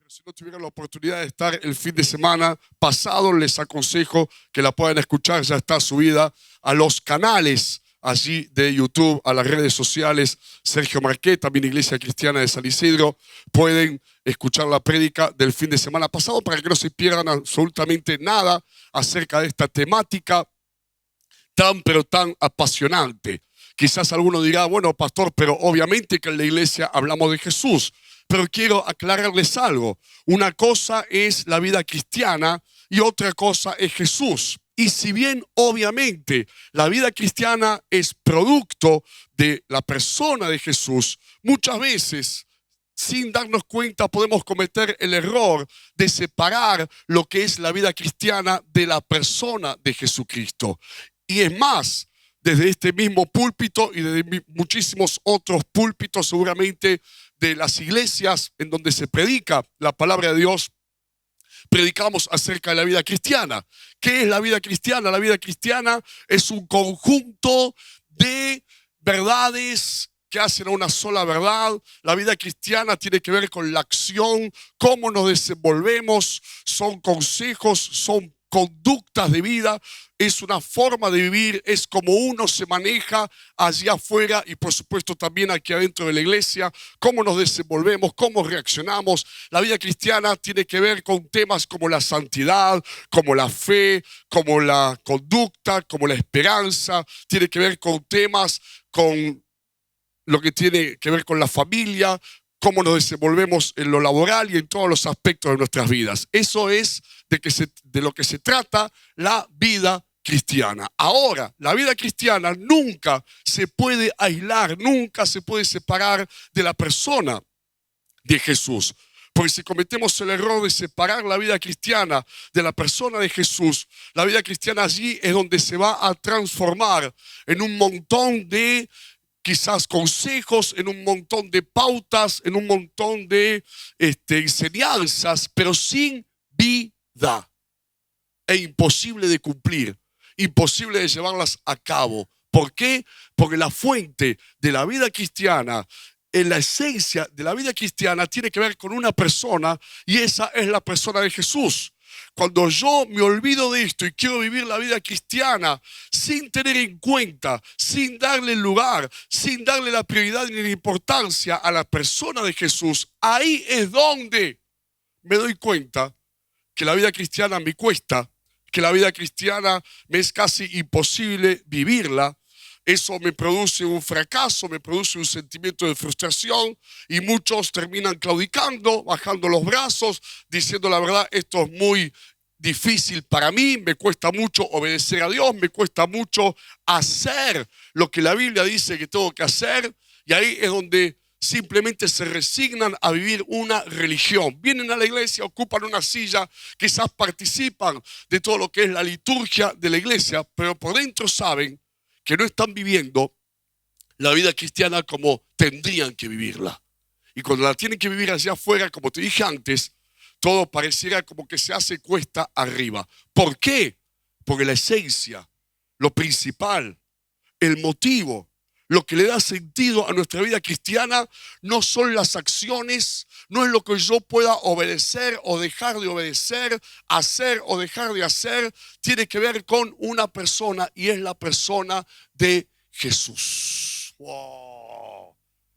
pero si no tuvieran la oportunidad de estar el fin de semana pasado, les aconsejo que la puedan escuchar. Ya está subida a los canales allí de YouTube, a las redes sociales. Sergio Marquet, también Iglesia Cristiana de San Isidro. Pueden escuchar la prédica del fin de semana pasado para que no se pierdan absolutamente nada acerca de esta temática tan pero tan apasionante. Quizás alguno dirá, bueno, pastor, pero obviamente que en la iglesia hablamos de Jesús. Pero quiero aclararles algo. Una cosa es la vida cristiana y otra cosa es Jesús. Y si bien obviamente la vida cristiana es producto de la persona de Jesús, muchas veces sin darnos cuenta podemos cometer el error de separar lo que es la vida cristiana de la persona de Jesucristo. Y es más, desde este mismo púlpito y desde muchísimos otros púlpitos seguramente de las iglesias en donde se predica la palabra de Dios, predicamos acerca de la vida cristiana. ¿Qué es la vida cristiana? La vida cristiana es un conjunto de verdades que hacen a una sola verdad. La vida cristiana tiene que ver con la acción, cómo nos desenvolvemos, son consejos, son conductas de vida, es una forma de vivir, es como uno se maneja allá afuera y por supuesto también aquí adentro de la iglesia, cómo nos desenvolvemos, cómo reaccionamos. La vida cristiana tiene que ver con temas como la santidad, como la fe, como la conducta, como la esperanza, tiene que ver con temas con lo que tiene que ver con la familia, cómo nos desenvolvemos en lo laboral y en todos los aspectos de nuestras vidas. Eso es de lo que se trata la vida cristiana. Ahora, la vida cristiana nunca se puede aislar, nunca se puede separar de la persona de Jesús. Porque si cometemos el error de separar la vida cristiana de la persona de Jesús, la vida cristiana allí es donde se va a transformar en un montón de quizás consejos, en un montón de pautas, en un montón de enseñanzas, pero sin vida. Es imposible de cumplir, imposible de llevarlas a cabo. ¿Por qué? Porque la fuente de la vida cristiana, en la esencia de la vida cristiana, tiene que ver con una persona y esa es la persona de Jesús. Cuando yo me olvido de esto y quiero vivir la vida cristiana sin tener en cuenta, sin darle lugar, sin darle la prioridad ni la importancia a la persona de Jesús, ahí es donde me doy cuenta que la vida cristiana me cuesta, que la vida cristiana me es casi imposible vivirla. Eso me produce un fracaso, me produce un sentimiento de frustración y muchos terminan claudicando, bajando los brazos, diciendo la verdad, esto es muy difícil para mí, me cuesta mucho obedecer a Dios, me cuesta mucho hacer lo que la Biblia dice que tengo que hacer, y ahí es donde simplemente se resignan a vivir una religión. Vienen a la iglesia, ocupan una silla, quizás participan de todo lo que es la liturgia de la iglesia, pero por dentro saben que no están viviendo la vida cristiana como tendrían que vivirla. Y cuando la tienen que vivir allá afuera, como te dije antes, todo pareciera como que se hace cuesta arriba. ¿Por qué? Porque la esencia, lo principal, el motivo, lo que le da sentido a nuestra vida cristiana no son las acciones, no es lo que yo pueda obedecer o dejar de obedecer, hacer o dejar de hacer, tiene que ver con una persona y es la persona de Jesús. ¡Wow!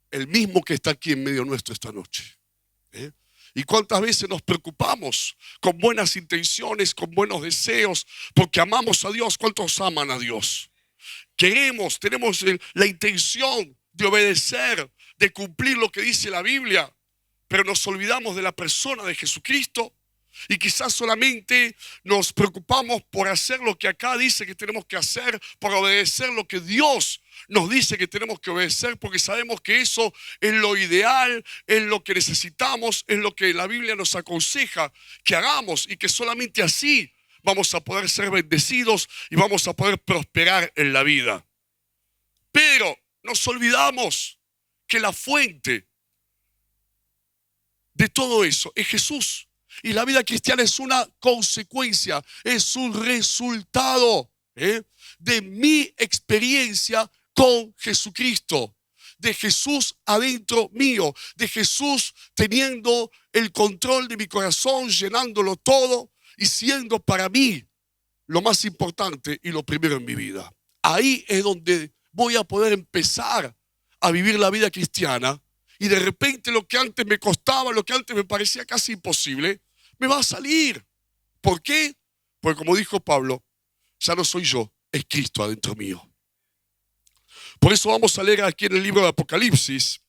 El mismo que está aquí en medio nuestro esta noche. ¿Y cuántas veces nos preocupamos con buenas intenciones, con buenos deseos, porque amamos a Dios? ¿Cuántos aman a Dios? Queremos, tenemos la intención de obedecer, de cumplir lo que dice la Biblia, pero nos olvidamos de la persona de Jesucristo y quizás solamente nos preocupamos por hacer lo que acá dice que tenemos que hacer, por obedecer lo que Dios nos dice que tenemos que obedecer, porque sabemos que eso es lo ideal, es lo que necesitamos, es lo que la Biblia nos aconseja que hagamos y que solamente así vamos a poder ser bendecidos y vamos a poder prosperar en la vida. Pero nos olvidamos que la fuente de todo eso es Jesús. Y la vida cristiana es una consecuencia, es un resultado de mi experiencia con Jesucristo, de Jesús adentro mío, de Jesús teniendo el control de mi corazón, llenándolo todo y siendo para mí lo más importante y lo primero en mi vida. Ahí es donde voy a poder empezar a vivir la vida cristiana y de repente lo que antes me costaba, lo que antes me parecía casi imposible, me va a salir. ¿Por qué? Porque como dijo Pablo, ya no soy yo, es Cristo adentro mío. Por eso vamos a leer aquí en el libro de Apocalipsis,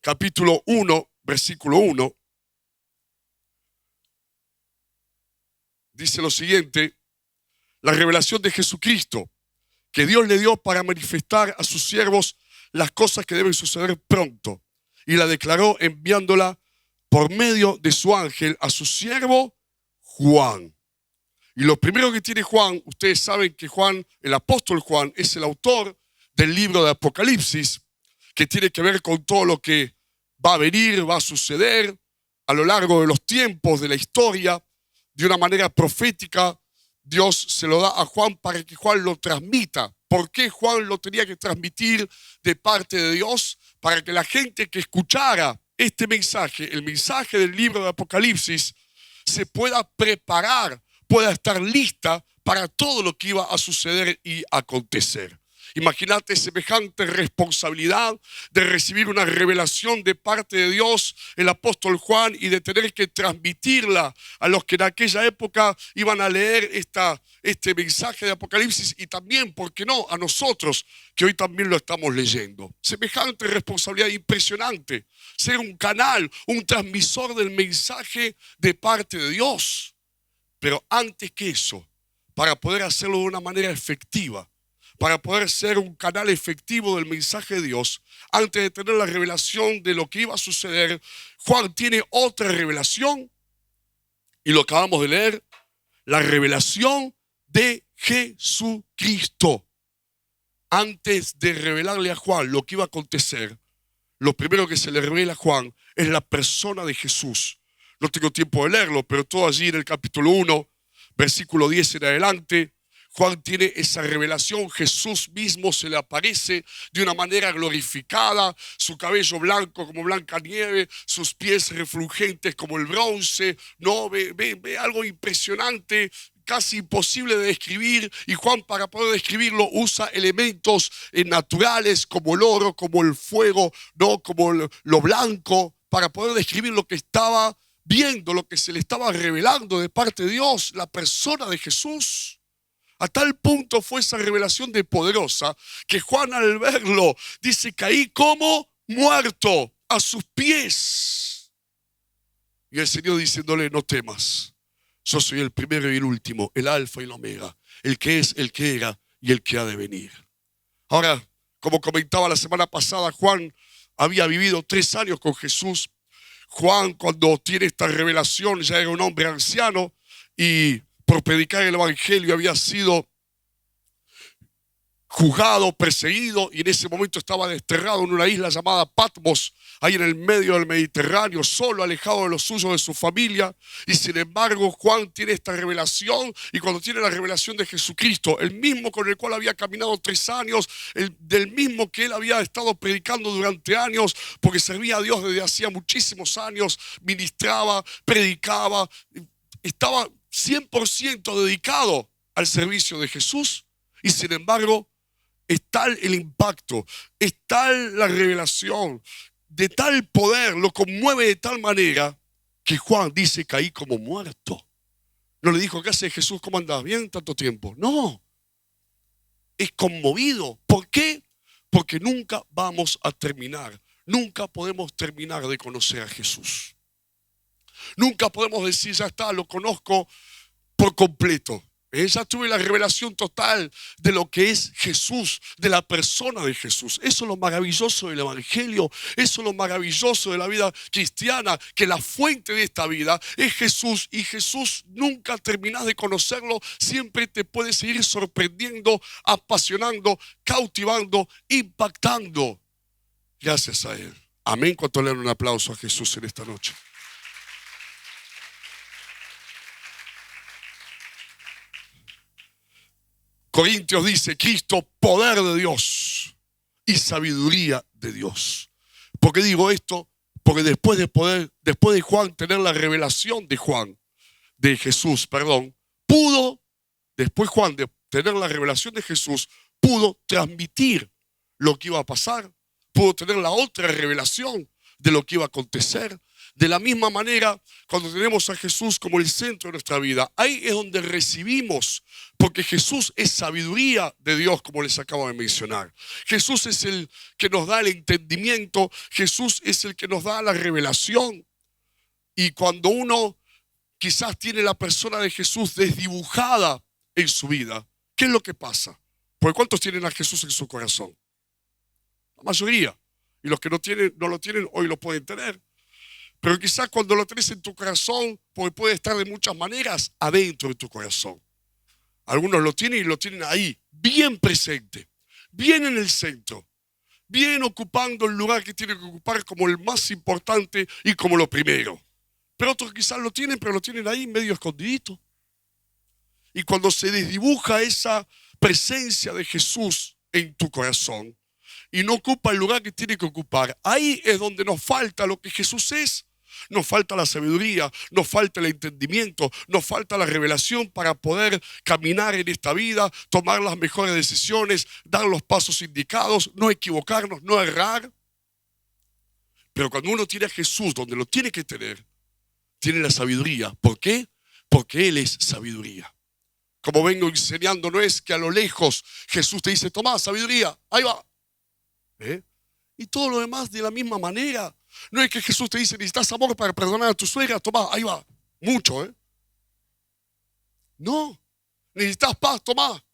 capítulo 1, versículo 1. Dice lo siguiente: la revelación de Jesucristo, que Dios le dio para manifestar a sus siervos las cosas que deben suceder pronto, y la declaró enviándola por medio de su ángel a su siervo Juan. Y lo primero que tiene Juan, ustedes saben que Juan, el apóstol Juan, es el autor del libro de Apocalipsis, que tiene que ver con todo lo que va a venir, va a suceder a lo largo de los tiempos de la historia. De una manera profética, Dios se lo da a Juan para que Juan lo transmita. ¿Por qué Juan lo tenía que transmitir de parte de Dios? Para que la gente que escuchara este mensaje, el mensaje del libro de Apocalipsis, se pueda preparar, pueda estar lista para todo lo que iba a suceder y acontecer. Imagínate semejante responsabilidad de recibir una revelación de parte de Dios, el apóstol Juan, y de tener que transmitirla a los que en aquella época iban a leer este mensaje de Apocalipsis y también, ¿por qué no?, a nosotros que hoy también lo estamos leyendo. Semejante responsabilidad impresionante, ser un canal, un transmisor del mensaje de parte de Dios. Pero antes que eso, para poder hacerlo de una manera efectiva, para poder ser un canal efectivo del mensaje de Dios, antes de tener la revelación de lo que iba a suceder, Juan tiene otra revelación, y lo acabamos de leer, la revelación de Jesucristo. Antes de revelarle a Juan lo que iba a acontecer, lo primero que se le revela a Juan es la persona de Jesús. No tengo tiempo de leerlo, pero todo allí en el capítulo 1, versículo 10 en adelante, Juan tiene esa revelación. Jesús mismo se le aparece de una manera glorificada, su cabello blanco como blanca nieve, sus pies refulgentes como el bronce. No, ve algo impresionante, casi imposible de describir, y Juan, para poder describirlo, usa elementos naturales como el oro, como el fuego, no, como lo blanco, para poder describir lo que estaba viendo, lo que se le estaba revelando de parte de Dios, la persona de Jesús. A tal punto fue esa revelación de poderosa que Juan, al verlo, dice: caí como muerto a sus pies. Y el Señor diciéndole: no temas, yo soy el primero y el último, el alfa y el omega, el que es, el que era y el que ha de venir. Ahora, como comentaba la semana pasada, Juan había vivido 3 años con Jesús. Juan, cuando tiene esta revelación, ya era un hombre anciano y por predicar el evangelio había sido juzgado, perseguido, y en ese momento estaba desterrado en una isla llamada Patmos, ahí en el medio del Mediterráneo, solo, alejado de los suyos, de su familia. Y sin embargo, Juan tiene esta revelación, y cuando tiene la revelación de Jesucristo, el mismo con el cual había caminado 3 años, del mismo que él había estado predicando durante años, porque servía a Dios desde hacía muchísimos años, ministraba, predicaba, estaba 100% dedicado al servicio de Jesús. Y sin embargo, es tal el impacto, es tal la revelación, de tal poder, lo conmueve de tal manera que Juan dice: caí como muerto. No le dijo: ¿qué hace Jesús? ¿Cómo andás? ¿Bien tanto tiempo? No, es conmovido. ¿Por qué? Porque nunca vamos a terminar, nunca podemos terminar de conocer a Jesús. Nunca podemos decir: ya está, lo conozco por completo. Ya tuve la revelación total de lo que es Jesús, de la persona de Jesús. Eso es lo maravilloso del evangelio, eso es lo maravilloso de la vida cristiana, que la fuente de esta vida es Jesús, y Jesús nunca terminás de conocerlo, siempre te puede seguir sorprendiendo, apasionando, cautivando, impactando. Gracias a Él. Amén. ¿Cuánto le dan un aplauso a Jesús en esta noche? Corintios dice: Cristo, poder de Dios y sabiduría de Dios. ¿Por qué digo esto? Porque después de Juan tener la revelación de Jesús, después Juan de tener la revelación de Jesús, pudo transmitir lo que iba a pasar, pudo tener la otra revelación de lo que iba a acontecer. De la misma manera, cuando tenemos a Jesús como el centro de nuestra vida, ahí es donde recibimos, porque Jesús es sabiduría de Dios, como les acabo de mencionar. Jesús es el que nos da el entendimiento, Jesús es el que nos da la revelación. Y cuando uno quizás tiene la persona de Jesús desdibujada en su vida, ¿qué es lo que pasa? Porque ¿cuántos tienen a Jesús en su corazón? La mayoría. Y los que no lo tienen, hoy lo pueden tener. Pero quizás cuando lo tenés en tu corazón, porque puede estar de muchas maneras adentro de tu corazón. Algunos lo tienen y lo tienen ahí, bien presente, bien en el centro, bien ocupando el lugar que tiene que ocupar como el más importante y como lo primero. Pero otros quizás lo tienen, pero lo tienen ahí medio escondidito. Y cuando se desdibuja esa presencia de Jesús en tu corazón y no ocupa el lugar que tiene que ocupar, ahí es donde nos falta lo que Jesús es. Nos falta la sabiduría, nos falta el entendimiento, nos falta la revelación para poder caminar en esta vida, tomar las mejores decisiones, dar los pasos indicados, no equivocarnos, no errar. Pero cuando uno tiene a Jesús donde lo tiene que tener, tiene la sabiduría. ¿Por qué? Porque Él es sabiduría. Como vengo enseñando, no es que a lo lejos Jesús te dice, toma sabiduría, ahí va. Y todo lo demás de la misma manera. No es que Jesús te dice, necesitas amor para perdonar a tu suegra, toma, ahí va. Mucho, No. Necesitas paz, toma.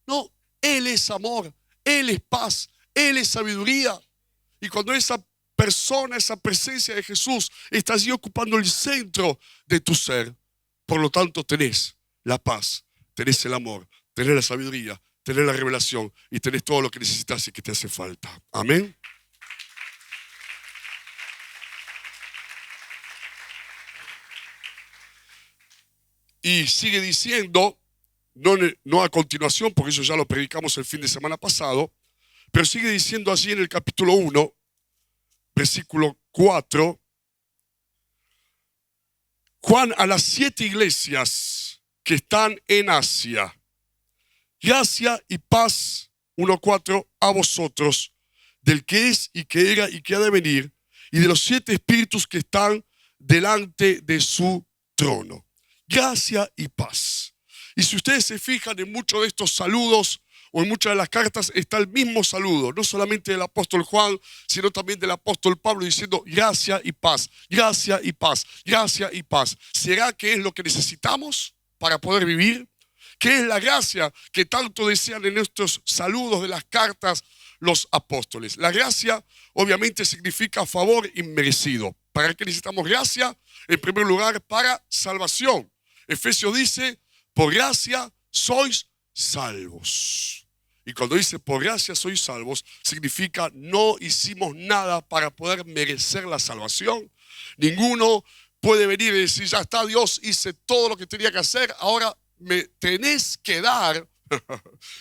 No, Él es amor, Él es paz, Él es sabiduría. Y cuando esa persona, esa presencia de Jesús está allí ocupando el centro de tu ser, por lo tanto tenés la paz, tenés el amor, tenés la sabiduría, tenés la revelación y tenés todo lo que necesitas y que te hace falta. Amén. Y sigue diciendo, no a continuación, porque eso ya lo predicamos el fin de semana pasado, pero sigue diciendo así en el capítulo 1, versículo 4, Juan a las 7 iglesias que están en Asia, gracia y paz, 1:4, a vosotros, del que es y que era y que ha de venir, y de los 7 espíritus que están delante de su trono. Gracia y paz. Y si ustedes se fijan en muchos de estos saludos o en muchas de las cartas está el mismo saludo, no solamente del apóstol Juan, sino también del apóstol Pablo diciendo gracia y paz, gracia y paz, gracia y paz. ¿Será que es lo que necesitamos para poder vivir? ¿Qué es la gracia que tanto desean en estos saludos de las cartas los apóstoles? La gracia obviamente significa favor inmerecido. ¿Para qué necesitamos gracia? En primer lugar, para salvación. Efesios dice, por gracia sois salvos. Y cuando dice por gracia sois salvos, significa no hicimos nada para poder merecer la salvación. Ninguno puede venir y decir, ya está, Dios, hice todo lo que tenía que hacer, ahora me tenés que dar,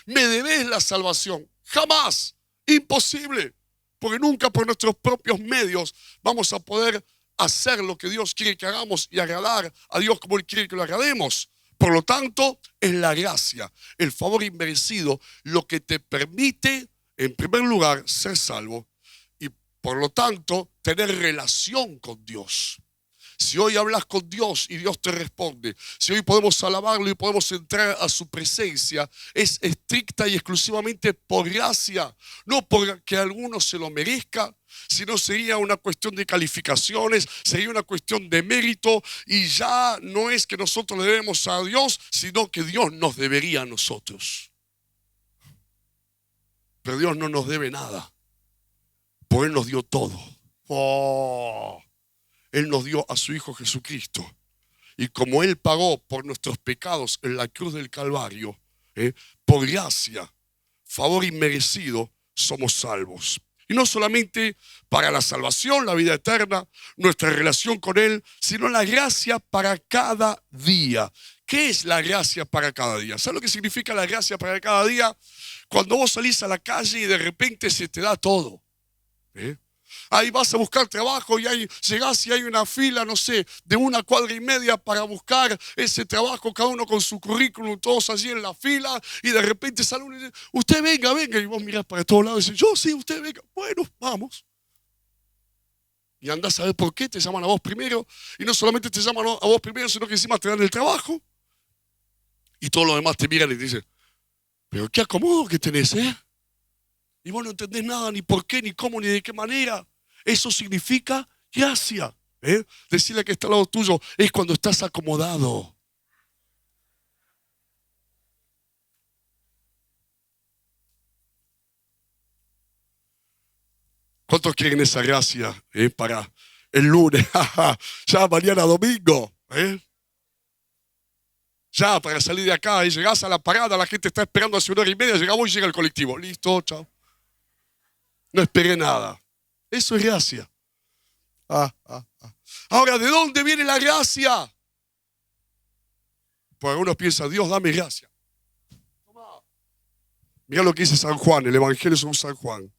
me debes la salvación. Jamás, imposible, porque nunca por nuestros propios medios vamos a poder hacer lo que Dios quiere que hagamos y agradar a Dios como Él quiere que lo agrademos. Por lo tanto, es la gracia, el favor inmerecido, lo que te permite, en primer lugar, ser salvo y, por lo tanto, tener relación con Dios. Si hoy hablas con Dios y Dios te responde, si hoy podemos alabarlo y podemos entrar a su presencia, es estricta y exclusivamente por gracia, no porque alguno se lo merezca, sino sería una cuestión de calificaciones, sería una cuestión de mérito y ya no es que nosotros le debemos a Dios, sino que Dios nos debería a nosotros. Pero Dios no nos debe nada, porque Él nos dio todo. Él nos dio a su Hijo Jesucristo. Y como Él pagó por nuestros pecados en la cruz del Calvario, por gracia, favor inmerecido, somos salvos. Y no solamente para la salvación, la vida eterna, nuestra relación con Él, sino la gracia para cada día. ¿Qué es la gracia para cada día? ¿Sabes lo que significa la gracia para cada día? Cuando vos salís a la calle y de repente se te da todo. Ahí vas a buscar trabajo y llegás y hay una fila, no sé, de 1,25 cuadras para buscar ese trabajo, cada uno con su currículum, todos allí en la fila, y de repente sale uno y dice, usted venga, venga, y vos mirás para todos lados y dices, yo sí, usted venga, bueno, vamos. Y andás a ver por qué te llaman a vos primero, y no solamente te llaman a vos primero, sino que encima te dan el trabajo, y todos los demás te miran y te dicen, pero qué acomodo que tenés, y vos no entendés nada, ni por qué, ni cómo, ni de qué manera. Eso significa gracia. Decirle que está al lado tuyo es cuando estás acomodado. ¿Cuántos quieren esa gracia para el lunes? Ya mañana domingo. Ya para salir de acá y llegás a la parada, la gente está esperando hace 1 hora y media, llegamos y llega el colectivo. Listo, chao. No esperé nada. Eso es gracia. Ahora, ¿de dónde viene la gracia? Pues algunos piensan, Dios, dame gracia. Mira lo que dice San Juan, el Evangelio según San Juan.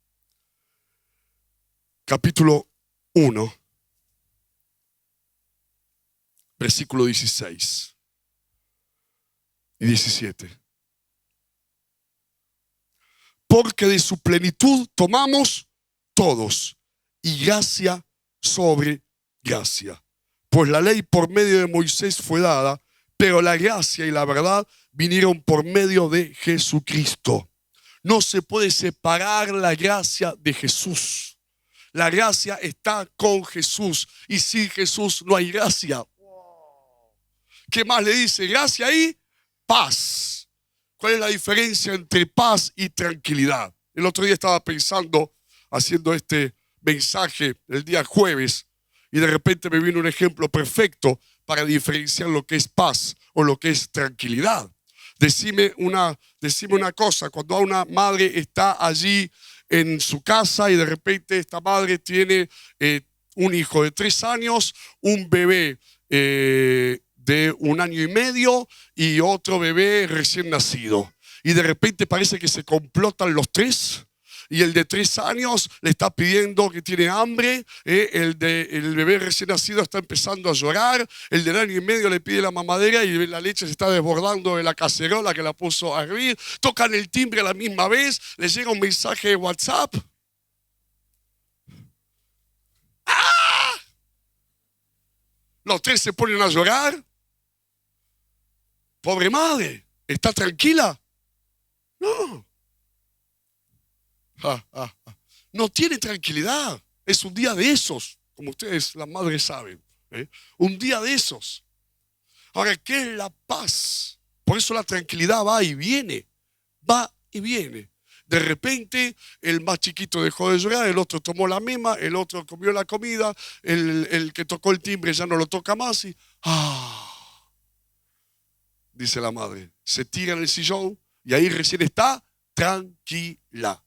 Capítulo 1, versículo 16 y 17. Porque de su plenitud tomamos todos, y gracia sobre gracia. Pues la ley por medio de Moisés fue dada, pero la gracia y la verdad vinieron por medio de Jesucristo. No se puede separar la gracia de Jesús. La gracia está con Jesús, y sin Jesús no hay gracia. ¿Qué más le dice? Gracia y paz. ¿Cuál es la diferencia entre paz y tranquilidad? El otro día estaba pensando, haciendo este mensaje el día jueves, y de repente me vino un ejemplo perfecto para diferenciar lo que es paz o lo que es tranquilidad. Decime una cosa, cuando una madre está allí en su casa y de repente esta madre tiene un hijo de 3 años, un bebé de 1 año y medio y otro bebé recién nacido. Y de repente parece que se complotan los 3. Y el de 3 años le está pidiendo que tiene hambre, el bebé recién nacido está empezando a llorar, el del 1 año y medio le pide la mamadera y la leche se está desbordando de la cacerola que la puso a hervir, tocan el timbre a la misma vez, le llega un mensaje de WhatsApp. ¡Ah! Los 3 se ponen a llorar. Pobre madre, ¿está tranquila? No. No tiene tranquilidad. Es un día de esos, como ustedes, las madres, saben. Un día de esos. Ahora, ¿qué es la paz? Por eso la tranquilidad va y viene. Va y viene. De repente, el más chiquito dejó de llorar, el otro tomó la mema, el otro comió la comida, el que tocó el timbre ya no lo toca más y dice la madre, se tira en el sillón y ahí recién está tranquila.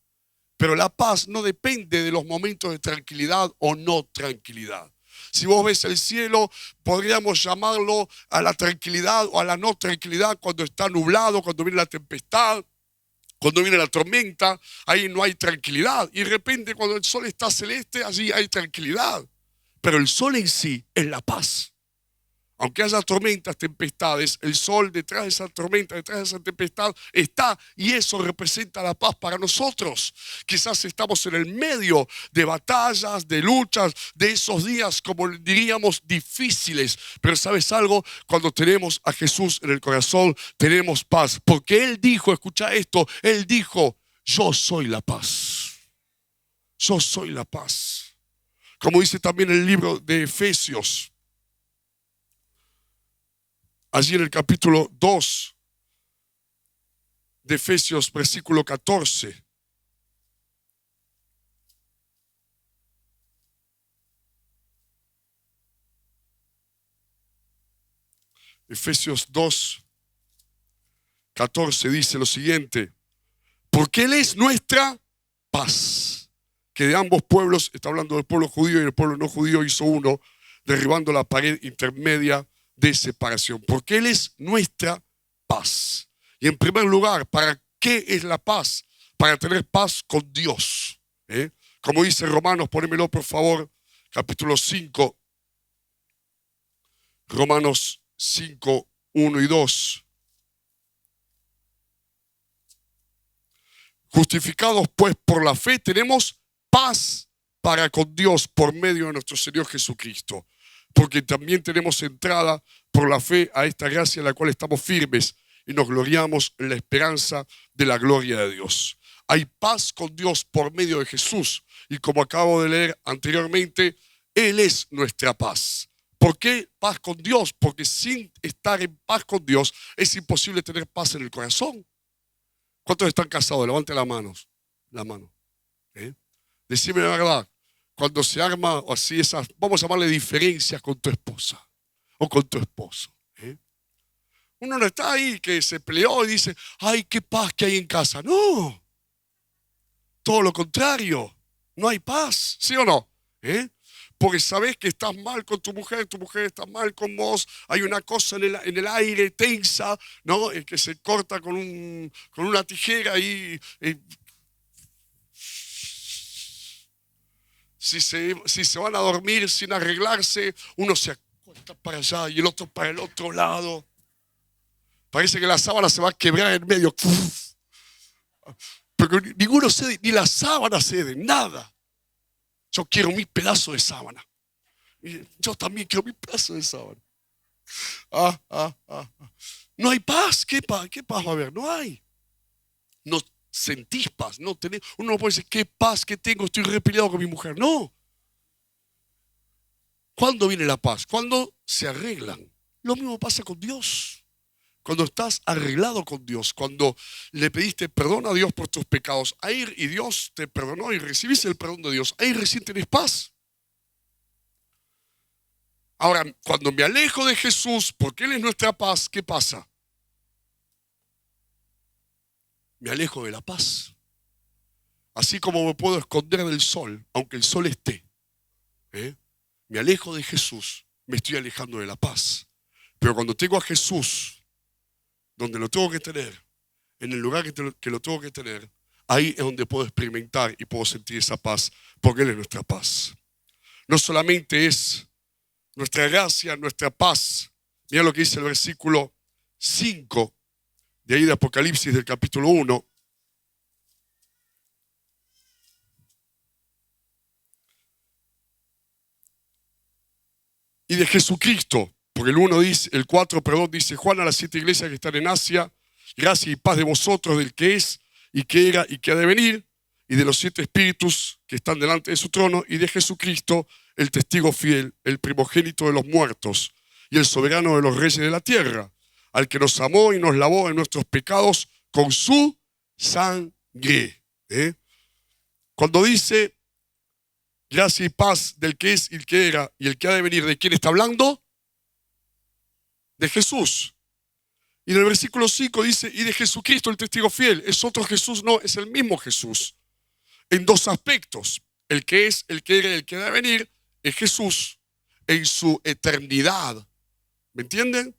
Pero la paz no depende de los momentos de tranquilidad o no tranquilidad. Si vos ves el cielo, podríamos llamarlo a la tranquilidad o a la no tranquilidad cuando está nublado, cuando viene la tempestad, cuando viene la tormenta, ahí no hay tranquilidad. Y de repente cuando el sol está celeste, allí hay tranquilidad. Pero el sol en sí es la paz. Aunque haya tormentas, tempestades, el sol detrás de esa tormenta, detrás de esa tempestad está, y eso representa la paz para nosotros. Quizás estamos en el medio de batallas, de luchas, de esos días, como diríamos, difíciles. Pero ¿sabes algo? Cuando tenemos a Jesús en el corazón, tenemos paz. Porque Él dijo, escucha esto, Él dijo, yo soy la paz. Yo soy la paz. Como dice también el libro de Efesios. Allí en el capítulo 2 de Efesios, versículo 14. Efesios 2, 14 dice lo siguiente. Porque Él es nuestra paz, que de ambos pueblos, está hablando del pueblo judío y del pueblo no judío, hizo uno, derribando la pared intermedia de separación, porque Él es nuestra paz. Y en primer lugar, ¿para qué es la paz? Para tener paz con Dios. Como dice Romanos, ponémelo por favor, capítulo 5, Romanos 5, 1 y 2. Justificados pues por la fe, tenemos paz para con Dios por medio de nuestro Señor Jesucristo, porque también tenemos entrada por la fe a esta gracia en la cual estamos firmes y nos gloriamos en la esperanza de la gloria de Dios. Hay paz con Dios por medio de Jesús, y como acabo de leer anteriormente, Él es nuestra paz. ¿Por qué paz con Dios? Porque sin estar en paz con Dios es imposible tener paz en el corazón. ¿Cuántos están casados? Levanten las manos. La mano. Decime la verdad. Cuando se arma o así esas, vamos a llamarle diferencias con tu esposa o con tu esposo. Uno no está ahí que se peleó y dice, ay, qué paz que hay en casa. No. Todo lo contrario. No hay paz. ¿Sí o no? Porque sabes que estás mal con tu mujer está mal con vos, hay una cosa en el aire tensa, ¿no? Que se corta con una tijera y si se van a dormir sin arreglarse, uno se acuesta para allá y el otro para el otro lado. Parece que la sábana se va a quebrar en medio. Pero ninguno cede, ni la sábana cede, nada. Yo quiero mi pedazo de sábana. Yo también quiero mi pedazo de sábana. No hay paz. ¿Qué paz va a haber? No hay. No sentís paz. No tenés, uno no puede decir, qué paz que tengo, estoy repeleado con mi mujer. No. ¿Cuándo viene la paz? Cuando se arreglan. Lo mismo pasa con Dios. Cuando estás arreglado con Dios, cuando le pediste perdón a Dios por tus pecados, ahí y Dios te perdonó y recibiste el perdón de Dios, ahí recién tenés paz. Ahora, cuando me alejo de Jesús, porque Él es nuestra paz, ¿qué pasa? Me alejo de la paz. Así como me puedo esconder del sol, aunque el sol esté. Me alejo de Jesús, me estoy alejando de la paz. Pero cuando tengo a Jesús, donde lo tengo que tener, en el lugar que lo tengo que tener, ahí es donde puedo experimentar y puedo sentir esa paz, porque Él es nuestra paz. No solamente es nuestra gracia, nuestra paz. Mira lo que dice el versículo 5 de ahí de Apocalipsis del capítulo 1. Y de Jesucristo. Porque el 4, dice Juan a las 7 iglesias que están en Asia, gracia y paz de vosotros, del que es, y que era, y que ha de venir, y de los 7 espíritus que están delante de su trono, y de Jesucristo, el testigo fiel, el primogénito de los muertos, y el soberano de los reyes de la tierra, al que nos amó y nos lavó en nuestros pecados con su sangre. Cuando dice gracia y paz del que es, y el que era, y el que ha de venir, ¿de quién está hablando? De Jesús. Y en el versículo 5 dice, y de Jesucristo el testigo fiel. ¿Es otro Jesús? No, es el mismo Jesús. En 2 aspectos. El que es, el que era y el que ha de venir es Jesús en su eternidad. ¿Me entienden?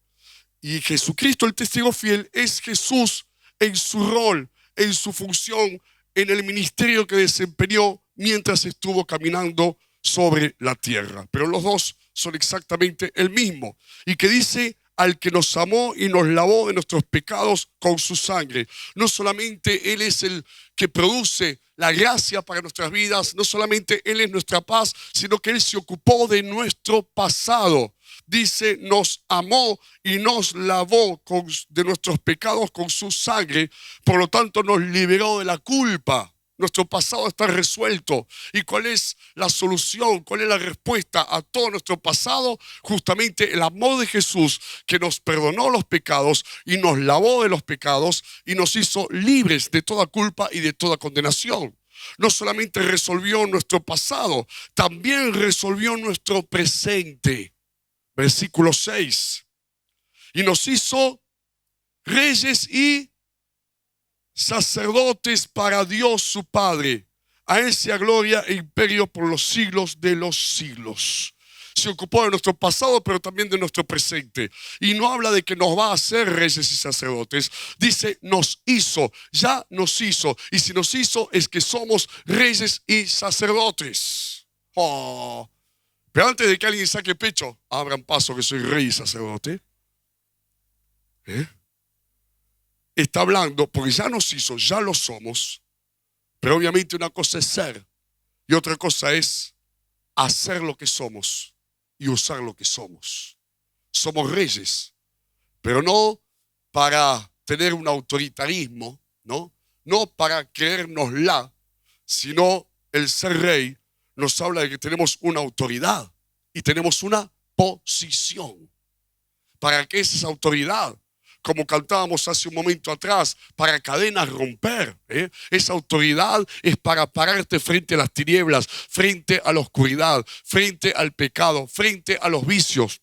Y Jesucristo el testigo fiel es Jesús en su rol, en su función, en el ministerio que desempeñó mientras estuvo caminando sobre la tierra. Pero los dos son exactamente el mismo. Y que dice, al que nos amó y nos lavó de nuestros pecados con su sangre. No solamente Él es el que produce la gracia para nuestras vidas, no solamente Él es nuestra paz, sino que Él se ocupó de nuestro pasado. Dice, nos amó y nos lavó de nuestros pecados con su sangre, por lo tanto nos liberó de la culpa. Nuestro pasado está resuelto. ¿Y cuál es la solución? ¿Cuál es la respuesta a todo nuestro pasado? Justamente el amor de Jesús, que nos perdonó los pecados y nos lavó de los pecados y nos hizo libres de toda culpa y de toda condenación. No solamente resolvió nuestro pasado, también resolvió nuestro presente. Versículo 6. Y nos hizo reyes y sacerdotes para Dios su Padre. A Él sea gloria e imperio por los siglos de los siglos. Se ocupó de nuestro pasado, pero también de nuestro presente. Y no habla de que nos va a hacer reyes y sacerdotes. Dice, nos hizo, ya nos hizo. Y si nos hizo, es que somos reyes y sacerdotes. Oh. Pero antes de que alguien saque pecho, abran paso que soy rey y sacerdote. Está hablando, porque ya nos hizo, ya lo somos. Pero obviamente una cosa es ser y otra cosa es hacer lo que somos y usar lo que somos. Somos reyes, pero no para tener un autoritarismo, ¿no? No para creérnosla, sino el ser rey nos habla de que tenemos una autoridad y tenemos una posición. ¿Para qué es esa autoridad? Como cantábamos hace un momento atrás, para cadenas romper. Esa autoridad es para pararte frente a las tinieblas, frente a la oscuridad, frente al pecado, frente a los vicios,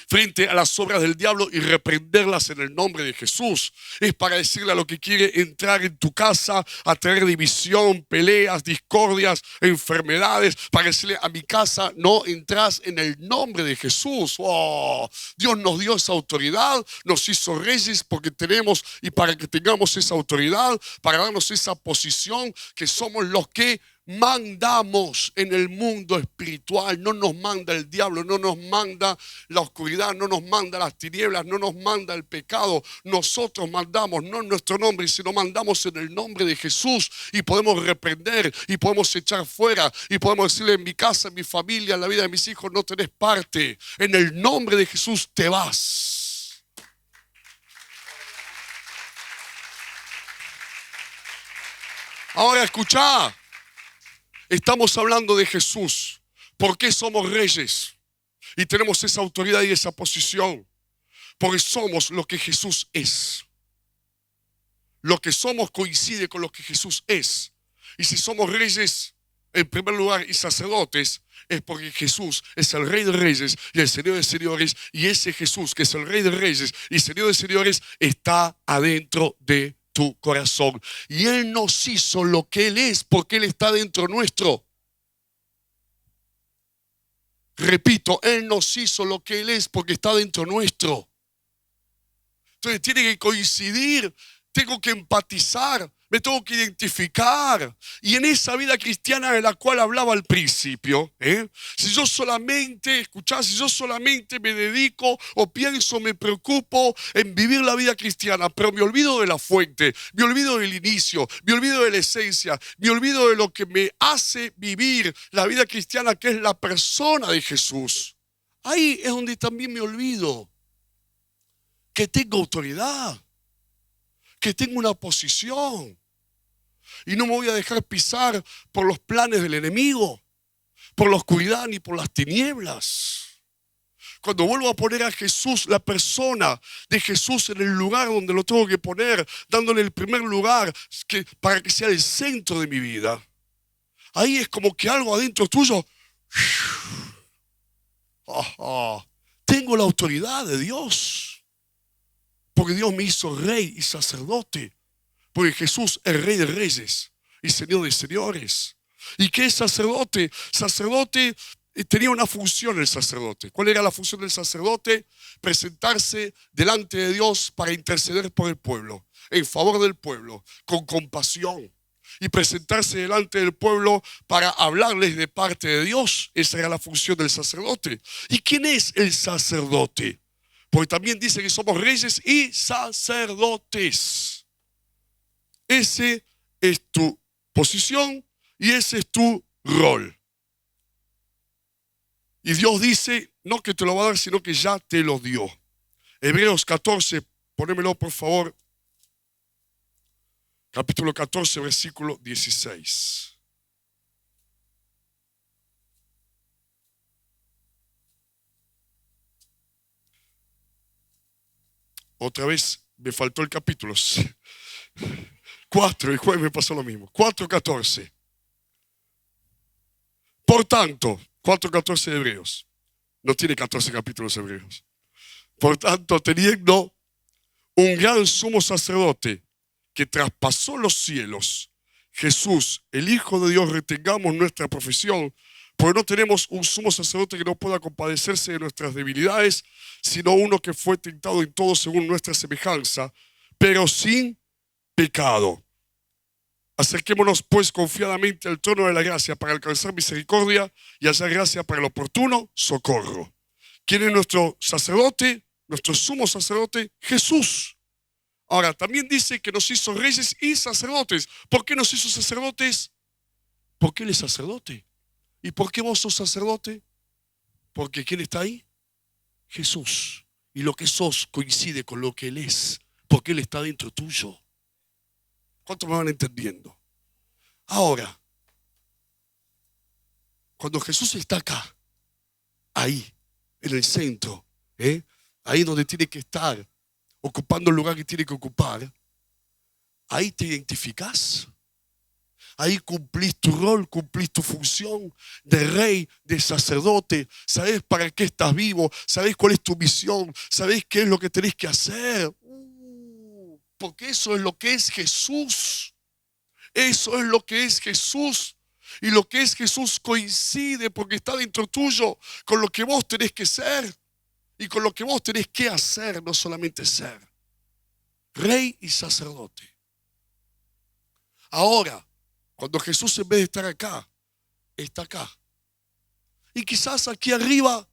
frente a las obras del diablo y reprenderlas en el nombre de Jesús. Es para decirle a lo que quiere entrar en tu casa a traer división, peleas, discordias, enfermedades, para decirle a mi casa no entras en el nombre de Jesús. Oh, Dios nos dio esa autoridad, nos hizo reyes porque tenemos y para que tengamos esa autoridad, para darnos esa posición que somos los que mandamos en el mundo espiritual. No nos manda el diablo, no nos manda la oscuridad, no nos manda las tinieblas, no nos manda el pecado. Nosotros mandamos, no en nuestro nombre, sino mandamos en el nombre de Jesús y podemos reprender y podemos echar fuera y podemos decirle en mi casa, en mi familia, en la vida de mis hijos, no tenés parte. En el nombre de Jesús te vas. Ahora escuchá. Estamos hablando de Jesús. ¿Por qué somos reyes? Y tenemos esa autoridad y esa posición. Porque somos lo que Jesús es. Lo que somos coincide con lo que Jesús es. Y si somos reyes, en primer lugar, y sacerdotes, es porque Jesús es el Rey de Reyes y el Señor de Señores. Y ese Jesús, que es el Rey de Reyes y Señor de Señores, está adentro de tu corazón. Y Él nos hizo lo que Él es porque Él está dentro nuestro. Repito, Él nos hizo lo que Él es porque está dentro nuestro. Entonces tiene que coincidir, tengo que empatizar, me tengo que identificar. Y en esa vida cristiana de la cual hablaba al principio, si yo solamente, si yo solamente me dedico o pienso, me preocupo en vivir la vida cristiana, pero me olvido de la fuente, me olvido del inicio, me olvido de la esencia, me olvido de lo que me hace vivir la vida cristiana, que es la persona de Jesús. Ahí es donde también me olvido que tengo autoridad, que tengo una posición. Y no me voy a dejar pisar por los planes del enemigo, por la oscuridad ni por las tinieblas. Cuando vuelvo a poner a Jesús, la persona de Jesús en el lugar donde lo tengo que poner, dándole el primer lugar para que sea el centro de mi vida, ahí es como que algo adentro tuyo, tengo la autoridad de Dios, porque Dios me hizo rey y sacerdote. Porque Jesús es Rey de Reyes y Señor de Señores. ¿Y qué es sacerdote? Sacerdote tenía una función el sacerdote. ¿Cuál era la función del sacerdote? Presentarse delante de Dios para interceder por el pueblo, en favor del pueblo, con compasión. Y presentarse delante del pueblo para hablarles de parte de Dios. Esa era la función del sacerdote. ¿Y quién es el sacerdote? Porque también dice que somos reyes y sacerdotes. Ese es tu posición y ese es tu rol. Y Dios dice, no que te lo va a dar, sino que ya te lo dio. Hebreos 14, ponémelo por favor. Capítulo 14, versículo 16. Otra vez me faltó el capítulo. 4, el jueves me pasó lo mismo. 4:14. Por tanto, 4:14 de Hebreos. No tiene 14 capítulos Hebreos. Por tanto, teniendo un gran sumo sacerdote que traspasó los cielos, Jesús, el Hijo de Dios, retengamos nuestra profesión, Porque no tenemos un sumo sacerdote que no pueda compadecerse de nuestras debilidades, sino uno que fue tentado en todo según nuestra semejanza, pero sin pecado. Acerquémonos pues confiadamente al trono de la gracia para alcanzar misericordia y hallar gracia para el oportuno socorro. ¿Quién es nuestro sacerdote? Nuestro sumo sacerdote, Jesús. Ahora, también dice que nos hizo reyes y sacerdotes. ¿Por qué nos hizo sacerdotes? Porque Él es sacerdote. ¿Y por qué vos sos sacerdote? Porque ¿quién está ahí? Jesús. Y lo que sos coincide con lo que Él es, porque Él está dentro tuyo. ¿Cuántos me van entendiendo? Ahora, cuando Jesús está acá, ahí, en el centro, ahí donde tiene que estar, ocupando el lugar que tiene que ocupar, ahí te identificás. Ahí cumplís tu rol, cumplís tu función de rey, de sacerdote. Sabés para qué estás vivo, sabés cuál es tu misión, sabés qué es lo que tenés que hacer. Porque eso es lo que es Jesús. Eso es lo que es Jesús. Y lo que es Jesús coincide porque está dentro tuyo con lo que vos tenés que ser y con lo que vos tenés que hacer, no solamente ser. Rey y sacerdote. Ahora, cuando Jesús en vez de estar acá, está acá. Y quizás aquí arriba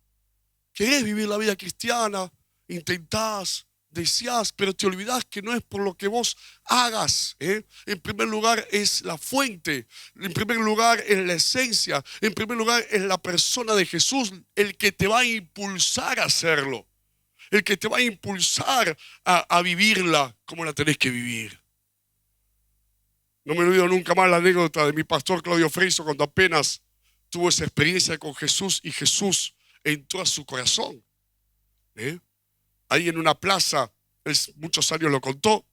querés vivir la vida cristiana, intentás, deseás, pero te olvidás que no es por lo que vos hagas. En primer lugar es la fuente, en primer lugar es la esencia, en primer lugar es la persona de Jesús el que te va a impulsar a hacerlo, el que te va a impulsar a vivirla como la tenés que vivir. No me olvido nunca más la anécdota de mi pastor Claudio Freiso cuando apenas tuvo esa experiencia con Jesús y Jesús entró a su corazón. Ahí en una plaza, él muchos años lo contó,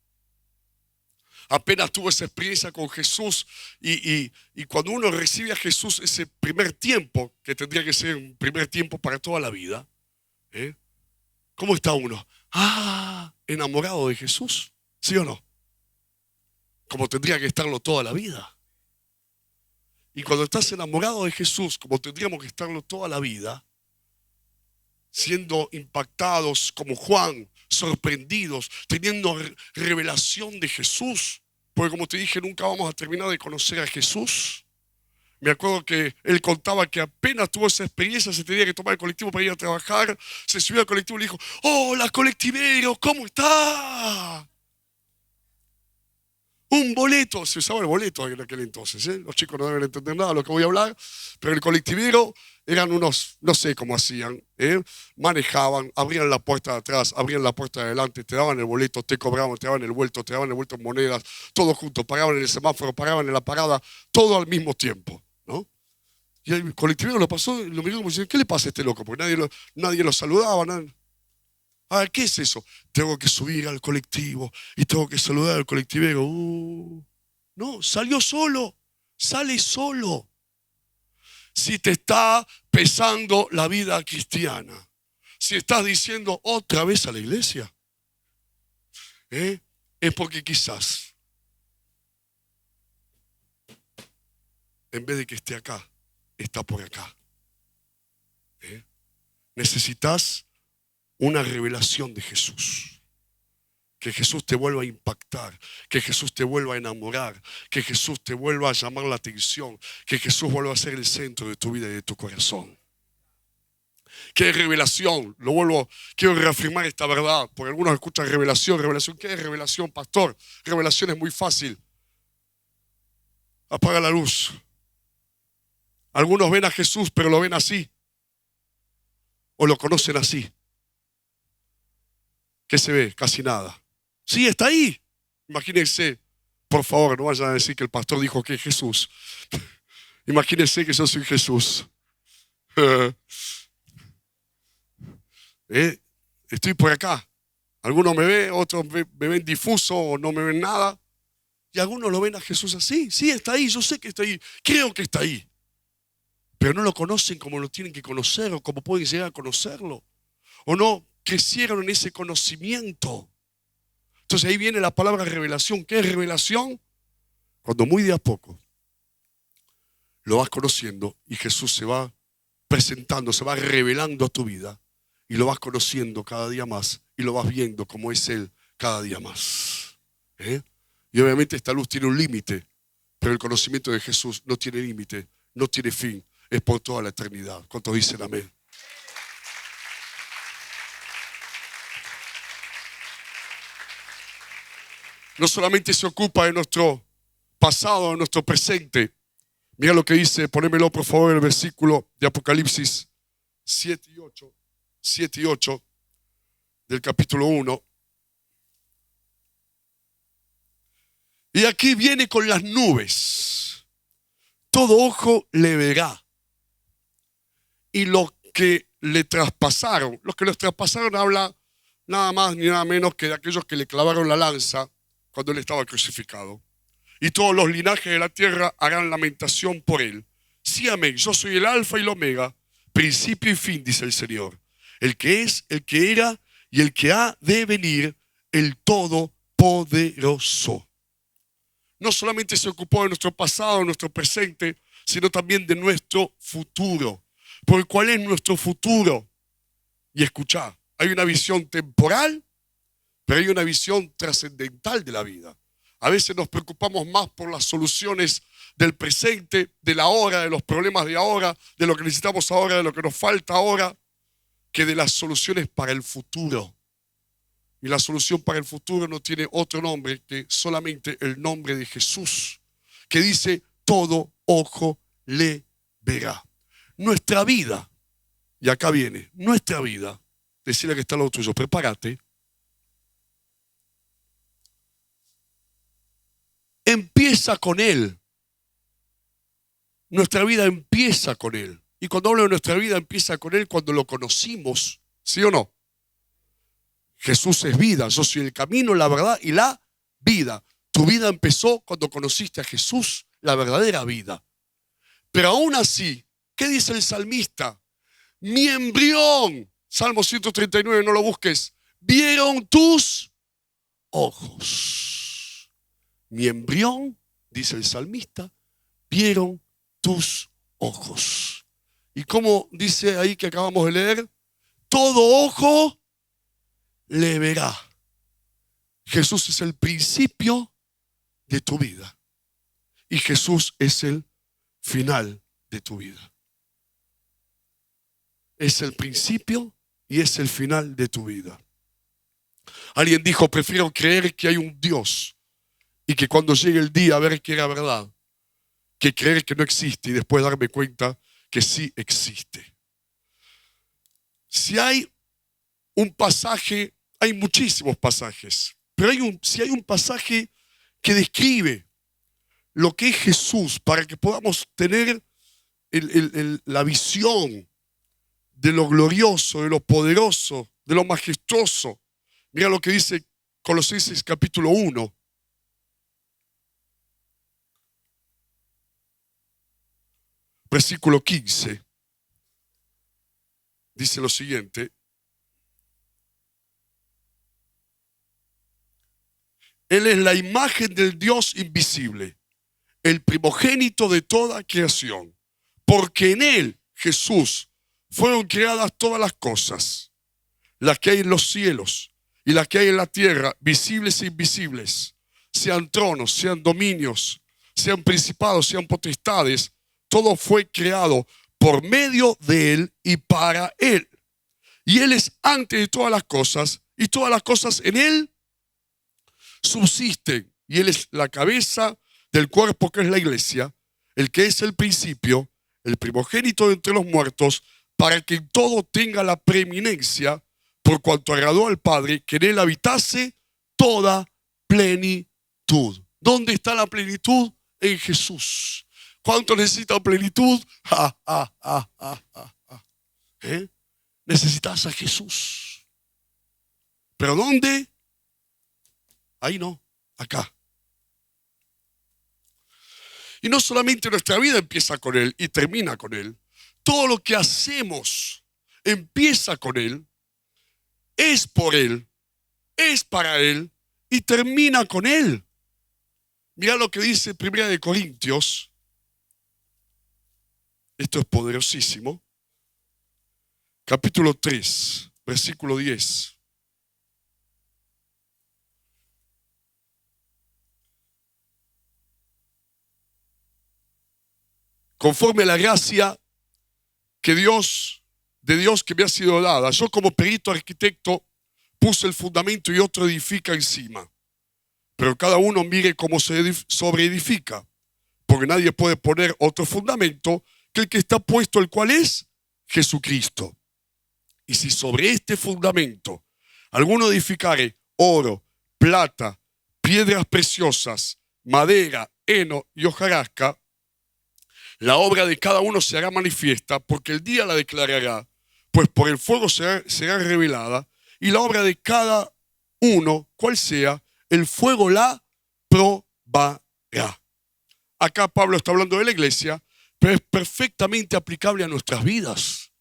apenas tuvo esa experiencia con Jesús y cuando uno recibe a Jesús ese primer tiempo, que tendría que ser un primer tiempo para toda la vida, ¿cómo está uno? Enamorado de Jesús, ¿sí o no? Como tendría que estarlo toda la vida. Y cuando estás enamorado de Jesús, como tendríamos que estarlo toda la vida, siendo impactados como Juan, sorprendidos, teniendo revelación de Jesús, porque como te dije, nunca vamos a terminar de conocer a Jesús. Me acuerdo que él contaba que apenas tuvo esa experiencia, se tenía que tomar el colectivo para ir a trabajar, se subió al colectivo y le dijo: hola colectivero, ¿cómo está? Un boleto, se usaba el boleto en aquel entonces, Los chicos no deben entender nada de lo que voy a hablar, pero el colectivero eran unos, no sé cómo hacían, manejaban, abrían la puerta de atrás, abrían la puerta de adelante, te daban el boleto, te cobraban, te daban el vuelto en monedas, todo junto, pagaban en el semáforo, pagaban en la parada, todo al mismo tiempo, ¿no? Y el colectivero lo pasó, lo miró como diciendo: ¿qué le pasa a este loco? Porque nadie lo saludaba, nadie. ¿Qué es eso? Tengo que subir al colectivo y tengo que saludar al colectivero. No, salió solo, sale solo. Si te está pesando la vida cristiana, si estás diciendo otra vez a la iglesia, es porque quizás, en vez de que esté acá, está por acá. Necesitas una revelación de Jesús. Que Jesús te vuelva a impactar, que Jesús te vuelva a enamorar, que Jesús te vuelva a llamar la atención, que Jesús vuelva a ser el centro de tu vida y de tu corazón. ¿Qué es revelación? Quiero reafirmar esta verdad, porque algunos escuchan revelación. ¿Qué es revelación, pastor? Revelación es muy fácil. Apaga la luz. Algunos ven a Jesús, pero lo ven así, o lo conocen así. ¿Qué se ve? Casi nada. Sí, está ahí. Imagínense, por favor, no vayan a decir que el pastor dijo que es Jesús. Imagínense que yo soy Jesús. Estoy por acá. Algunos me ven, otros me ven difuso o no me ven nada. Y algunos lo ven a Jesús así. Sí, está ahí, yo sé que está ahí. Creo que está ahí. Pero no lo conocen como lo tienen que conocer o como pueden llegar a conocerlo. O no crecieron en ese conocimiento. Entonces ahí viene la palabra revelación. ¿Qué es revelación? Cuando muy de a poco lo vas conociendo y Jesús se va presentando, se va revelando a tu vida y lo vas conociendo cada día más y lo vas viendo como es Él cada día más. Y obviamente esta luz tiene un límite, pero el conocimiento de Jesús no tiene límite, no tiene fin, es por toda la eternidad. ¿Cuántos dicen amén? No solamente se ocupa de nuestro pasado, de nuestro presente. Mira lo que dice, ponémelo por favor el versículo de Apocalipsis 7 y 8 del capítulo 1. Y aquí viene con las nubes. Todo ojo le verá. Y los que le traspasaron, los que los traspasaron habla nada más ni nada menos que de aquellos que le clavaron la lanza cuando él estaba crucificado. Y todos los linajes de la tierra harán lamentación por él. Sí, amén. Yo soy el alfa y el omega, principio y fin, dice el Señor. El que es, el que era y el que ha de venir, el Todopoderoso. No solamente se ocupó de nuestro pasado, de nuestro presente, sino también de nuestro futuro. Porque ¿cuál es nuestro futuro? Y escuchá, hay una visión temporal, pero hay una visión trascendental de la vida. A veces nos preocupamos más por las soluciones del presente, de la hora, de los problemas de ahora, de lo que necesitamos ahora, de lo que nos falta ahora, que de las soluciones para el futuro. Y la solución para el futuro no tiene otro nombre que solamente el nombre de Jesús, que dice, todo ojo le verá. Nuestra vida, y acá viene, nuestra vida, decirle que está al lado tuyo, prepárate, empieza con Él. Nuestra vida empieza con Él. Y cuando hablo de nuestra vida, empieza con Él cuando lo conocimos. ¿Sí o no? Jesús es vida. Yo soy el camino, la verdad y la vida. Tu vida empezó cuando conociste a Jesús, la verdadera vida. Pero aún así, ¿qué dice el salmista? Mi embrión, Salmo 139, no lo busques, vieron tus ojos. Mi embrión, dice el salmista, vieron tus ojos. ¿Y cómo dice ahí que acabamos de leer? Todo ojo le verá. Jesús es el principio de tu vida. Y Jesús es el final de tu vida. Es el principio y es el final de tu vida. Alguien dijo, prefiero creer que hay un Dios y que cuando llegue el día a ver que era verdad, que creer que no existe y después darme cuenta que sí existe. Si hay un pasaje, hay muchísimos pasajes, pero si hay un pasaje que describe lo que es Jesús para que podamos tener la visión de lo glorioso, de lo poderoso, de lo majestuoso. Mira lo que dice Colosenses capítulo 1. Versículo 15. Dice lo siguiente. Él es la imagen del Dios invisible, el primogénito de toda creación, porque en Él, Jesús, fueron creadas todas las cosas, las que hay en los cielos y las que hay en la tierra, visibles e invisibles, sean tronos, sean dominios, sean principados, sean potestades, todo fue creado por medio de Él y para Él. Y Él es antes de todas las cosas, y todas las cosas en Él subsisten. Y Él es la cabeza del cuerpo que es la iglesia, el que es el principio, el primogénito de entre los muertos, para que en todo tenga la preeminencia, por cuanto agradó al Padre que en Él habitase toda plenitud. ¿Dónde está la plenitud? En Jesús. ¿Cuánto necesita plenitud? Necesitas a Jesús. ¿Pero dónde? Ahí no, acá. Y no solamente nuestra vida empieza con Él y termina con Él. Todo lo que hacemos empieza con Él, es por Él, es para Él y termina con Él. Mira lo que dice 1 Corintios, Esto es poderosísimo. Capítulo 3, versículo 10. Conforme a la gracia de Dios que me ha sido dada. Yo como perito arquitecto puse el fundamento y otro edifica encima. Pero cada uno mire cómo se sobreedifica, porque nadie puede poner otro fundamento que el que está puesto, el cual es Jesucristo. Y si sobre este fundamento alguno edificare oro, plata, piedras preciosas, madera, heno y hojarasca, la obra de cada uno se hará manifiesta, porque el día la declarará, pues por el fuego será revelada, y la obra de cada uno, cual sea, el fuego la probará. Acá Pablo está hablando de la iglesia, pero es perfectamente aplicable a nuestras vidas,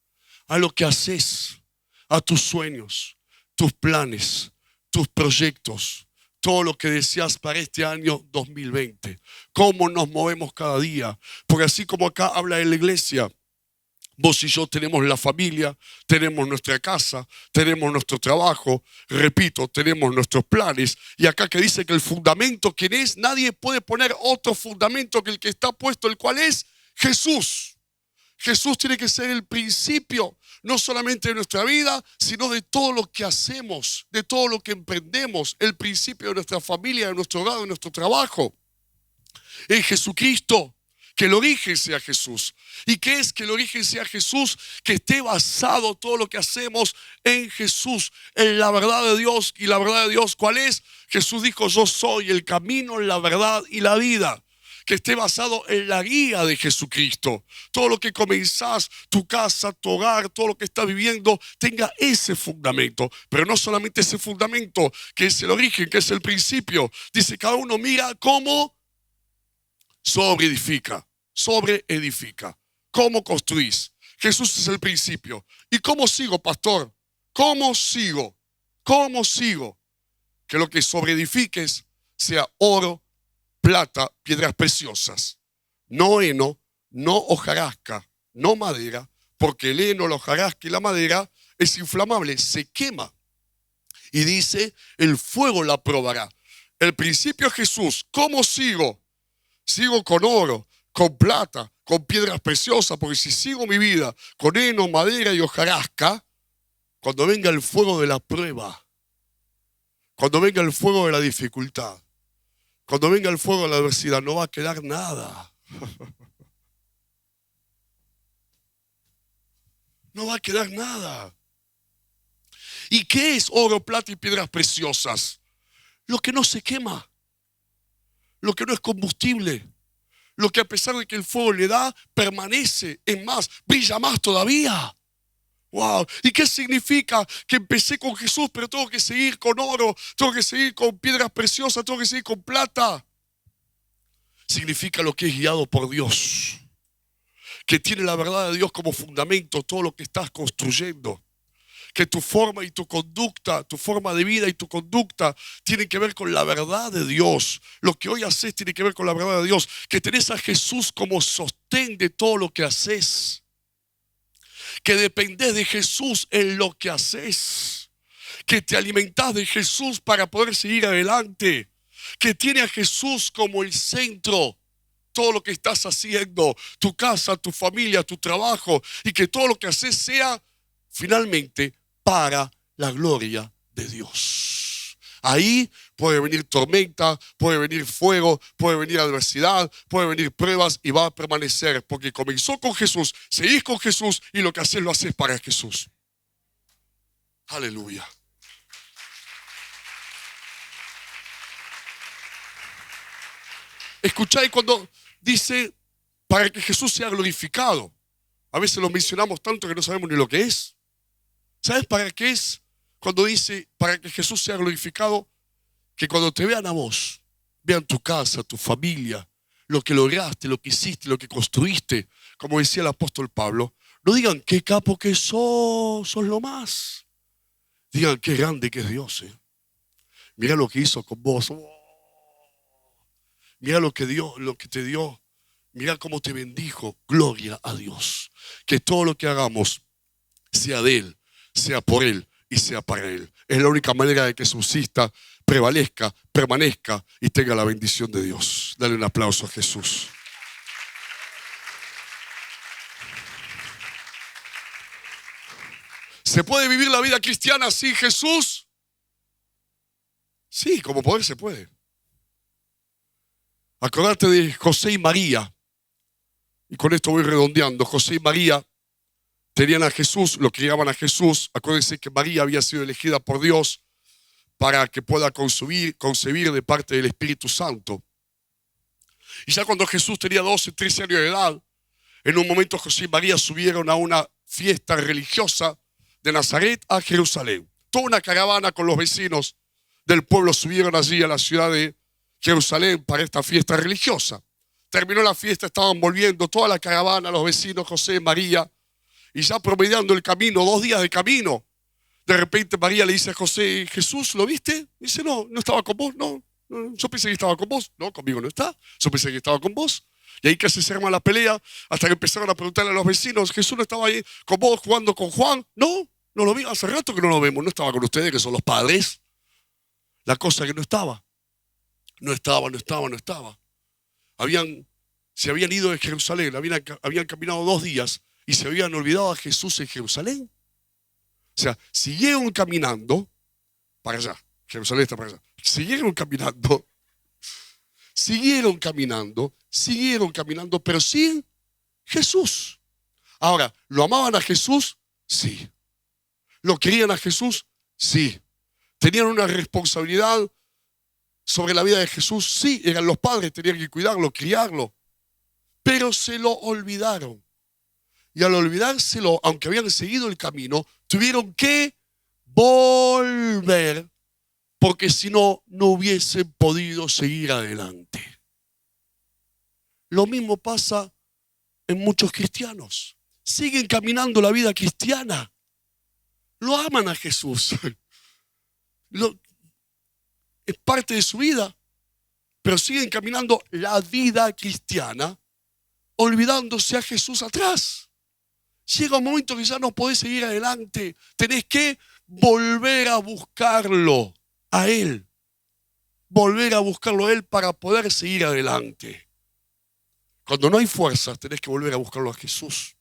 a lo que haces, a tus sueños, tus planes, tus proyectos, todo lo que deseas para este año 2020. Cómo nos movemos cada día. Porque así como acá habla de la iglesia, vos y yo tenemos la familia, tenemos nuestra casa, tenemos nuestro trabajo, repito, tenemos nuestros planes. Y acá que dice que el fundamento, ¿quién es? Nadie puede poner otro fundamento que el que está puesto, el cual es Jesús. Jesús tiene que ser el principio, no solamente de nuestra vida, sino de todo lo que hacemos, de todo lo que emprendemos, el principio de nuestra familia, de nuestro hogar, de nuestro trabajo. Es Jesucristo, que el origen sea Jesús. ¿Y qué es que el origen sea Jesús? Que esté basado todo lo que hacemos en Jesús, en la verdad de Dios. ¿Y la verdad de Dios cuál es? Jesús dijo: yo soy el camino, la verdad y la vida. Que esté basado en la guía de Jesucristo. Todo lo que comenzás, tu casa, tu hogar, todo lo que estás viviendo, tenga ese fundamento. Pero no solamente ese fundamento, que es el origen, que es el principio. Dice, cada uno mira cómo sobreedifica. ¿Cómo construís? Jesús es el principio. ¿Y cómo sigo, pastor? ¿Cómo sigo? Que lo que sobreedifiques sea oro, plata, piedras preciosas, no heno, no hojarasca, no madera, porque el heno, la hojarasca y la madera es inflamable, se quema. Y dice, el fuego la probará. El principio es Jesús. ¿Cómo sigo? Sigo con oro, con plata, con piedras preciosas, porque si sigo mi vida con heno, madera y hojarasca, cuando venga el fuego de la prueba, cuando venga el fuego de la dificultad, cuando venga el fuego de la adversidad, no va a quedar nada. No va a quedar nada. ¿Y qué es oro, plata y piedras preciosas? Lo que no se quema, lo que no es combustible, lo que a pesar de que el fuego le da, permanece, es más, brilla más todavía. Wow. ¿Y qué significa? Que empecé con Jesús, pero tengo que seguir con oro, tengo que seguir con piedras preciosas, tengo que seguir con plata. Significa lo que es guiado por Dios, que tiene la verdad de Dios como fundamento todo lo que estás construyendo. Que tu forma y tu conducta, tu forma de vida y tu conducta tienen que ver con la verdad de Dios. Lo que hoy haces tiene que ver con la verdad de Dios. Que tenés a Jesús como sostén de todo lo que haces. Que dependés de Jesús en lo que haces. Que te alimentás de Jesús para poder seguir adelante. Que tiene a Jesús como el centro. Todo lo que estás haciendo, tu casa, tu familia, tu trabajo. Y que todo lo que haces sea finalmente para la gloria de Dios. Ahí puede venir tormenta, puede venir fuego, puede venir adversidad, puede venir pruebas y va a permanecer porque comenzó con Jesús, seguís con Jesús y lo que haces lo haces para Jesús. Aleluya. Escucháis cuando dice para que Jesús sea glorificado. A veces lo mencionamos tanto que no sabemos ni lo que es. ¿Sabes para qué es? Cuando dice para que Jesús sea glorificado, que cuando te vean a vos, vean tu casa, tu familia, lo que lograste, lo que hiciste, lo que construiste, como decía el apóstol Pablo, no digan qué capo que sos lo más. Digan qué grande que es Dios. Mira lo que hizo con vos. Mira lo que te dio. Mira cómo te bendijo. Gloria a Dios. Que todo lo que hagamos sea de Él, sea por Él y sea para Él. Es la única manera de que subsista, prevalezca, permanezca y tenga la bendición de Dios. Dale un aplauso a Jesús. ¿Se puede vivir la vida cristiana sin Jesús? Sí, como poder se puede. Acordate de José y María. Y con esto voy redondeando. José y María tenían a Jesús, lo criaban a Jesús. Acuérdense que María había sido elegida por Dios para que pueda concebir de parte del Espíritu Santo. Y ya cuando Jesús tenía 12, 13 años de edad, en un momento José y María subieron a una fiesta religiosa de Nazaret a Jerusalén. Toda una caravana con los vecinos del pueblo subieron allí a la ciudad de Jerusalén para esta fiesta religiosa. Terminó la fiesta, estaban volviendo toda la caravana, los vecinos, José, María, y ya promediando el camino, 2 días de camino. De repente María le dice a José: Jesús, ¿lo viste? Dice: no estaba con vos, no, yo pensé que estaba con vos. No, conmigo no está, yo pensé que estaba con vos. Y ahí casi se arma la pelea, hasta que empezaron a preguntarle a los vecinos: Jesús no estaba ahí con vos jugando con Juan. No lo vi, hace rato que no lo vemos, no estaba con ustedes que son los padres. La cosa que no estaba. Se habían ido de Jerusalén, habían caminado 2 días y se habían olvidado a Jesús en Jerusalén. O sea, siguieron caminando para allá. Jerusalén está para allá. Siguieron caminando, pero sin Jesús. Ahora, ¿lo amaban a Jesús? Sí. ¿Lo querían a Jesús? Sí. ¿Tenían una responsabilidad sobre la vida de Jesús? Sí, eran los padres, tenían que cuidarlo, criarlo. Pero se lo olvidaron. Y al olvidárselo, aunque habían seguido el camino, tuvieron que volver, porque si no, no hubiesen podido seguir adelante. Lo mismo pasa en muchos cristianos. Siguen caminando la vida cristiana. Lo aman a Jesús. Es parte de su vida, pero siguen caminando la vida cristiana olvidándose a Jesús atrás. Llega un momento que ya no podés seguir adelante, tenés que volver a buscarlo a Él, para poder seguir adelante. Cuando no hay fuerzas, tenés que volver a buscarlo a Jesús.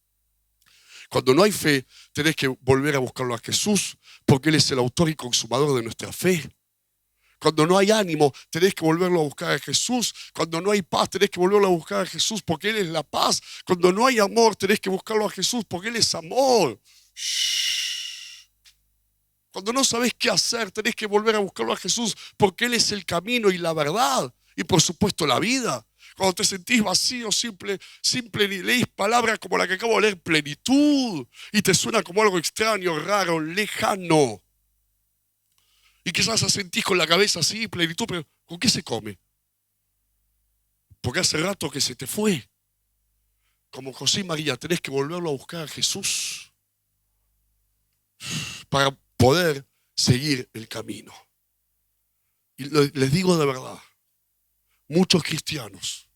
Cuando no hay fe, tenés que volver a buscarlo a Jesús, porque Él es el autor y consumador de nuestra fe. Cuando no hay ánimo, tenés que volverlo a buscar a Jesús. Cuando no hay paz, tenés que volverlo a buscar a Jesús, porque Él es la paz. Cuando no hay amor, tenés que buscarlo a Jesús, porque Él es amor. Cuando no sabés qué hacer, tenés que volver a buscarlo a Jesús, porque Él es el camino y la verdad, y por supuesto la vida. Cuando te sentís vacío, simple leís palabras como la que acabo de leer, plenitud, y te suena como algo extraño, raro, lejano. Y quizás sentís con la cabeza así, plenitud, pero ¿con qué se come? Porque hace rato que se te fue. Como José y María, tenés que volverlo a buscar a Jesús para poder seguir el camino. Y les digo de verdad, muchos cristianos,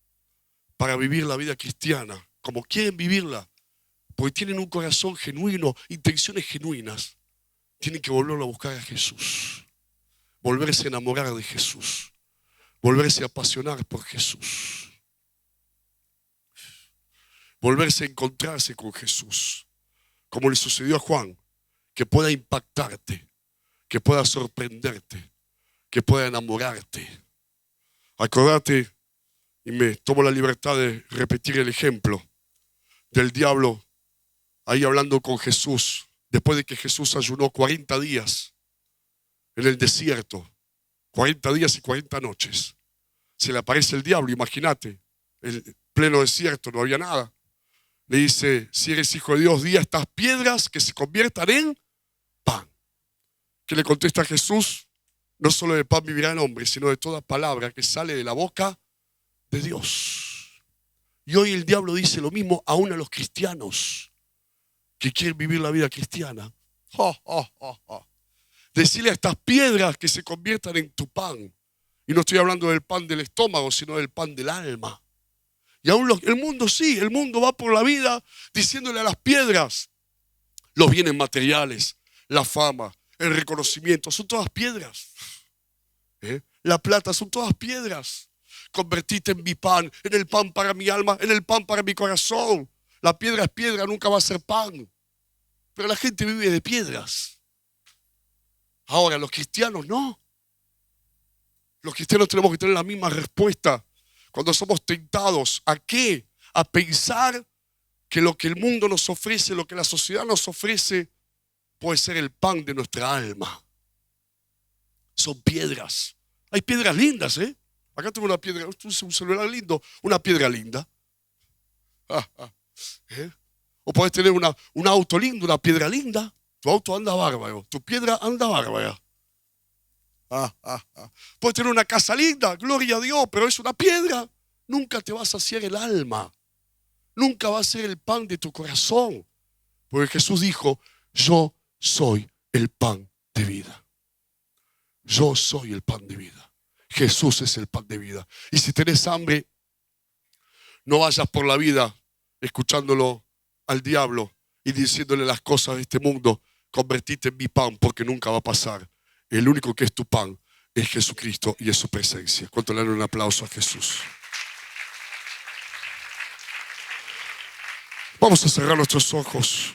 para vivir la vida cristiana, como quieren vivirla, porque tienen un corazón genuino, intenciones genuinas, tienen que volverlo a buscar a Jesús. Volverse a enamorar de Jesús. Volverse a apasionar por Jesús. Volverse a encontrarse con Jesús. Como le sucedió a Juan, que pueda impactarte, que pueda sorprenderte, que pueda enamorarte. Acordate, y me tomo la libertad de repetir el ejemplo del diablo ahí hablando con Jesús, después de que Jesús ayunó 40 días en el desierto, 40 días y 40 noches. Se le aparece el diablo, imagínate, en pleno desierto, no había nada. Le dice: si eres hijo de Dios, di a estas piedras que se conviertan en pan. ¿Qué le contesta Jesús? No solo de pan vivirá el hombre, sino de toda palabra que sale de la boca de Dios. Y hoy el diablo dice lo mismo aún a los cristianos que quieren vivir la vida cristiana. Decirle a estas piedras que se conviertan en tu pan. Y no estoy hablando del pan del estómago, sino del pan del alma. Y aún el mundo sí, el mundo va por la vida diciéndole a las piedras, los bienes materiales, la fama, el reconocimiento, son todas piedras. La plata son todas piedras. Convertite en mi pan, en el pan para mi alma, en el pan para mi corazón. La piedra es piedra, nunca va a ser pan. Pero la gente vive de piedras. Ahora, los cristianos no. Los cristianos tenemos que tener la misma respuesta cuando somos tentados. ¿A qué? A pensar que lo que el mundo nos ofrece, lo que la sociedad nos ofrece, puede ser el pan de nuestra alma. Son piedras. Hay piedras lindas, ¿eh? Acá tengo una piedra, un celular lindo, una piedra linda. O puedes tener un auto lindo, una piedra linda. Tu auto anda bárbaro, tu piedra anda bárbara. Puedes tener una casa linda, gloria a Dios, pero es una piedra. Nunca te va a saciar el alma. Nunca va a ser el pan de tu corazón. Porque Jesús dijo, yo soy el pan de vida. Yo soy el pan de vida. Jesús es el pan de vida. Y si tenés hambre, no vayas por la vida escuchándolo al diablo y diciéndole las cosas de este mundo. Convertite en mi pan porque nunca va a pasar. El único que es tu pan es Jesucristo y es su presencia. ¿Cuánto le dan un aplauso a Jesús? Vamos a cerrar nuestros ojos.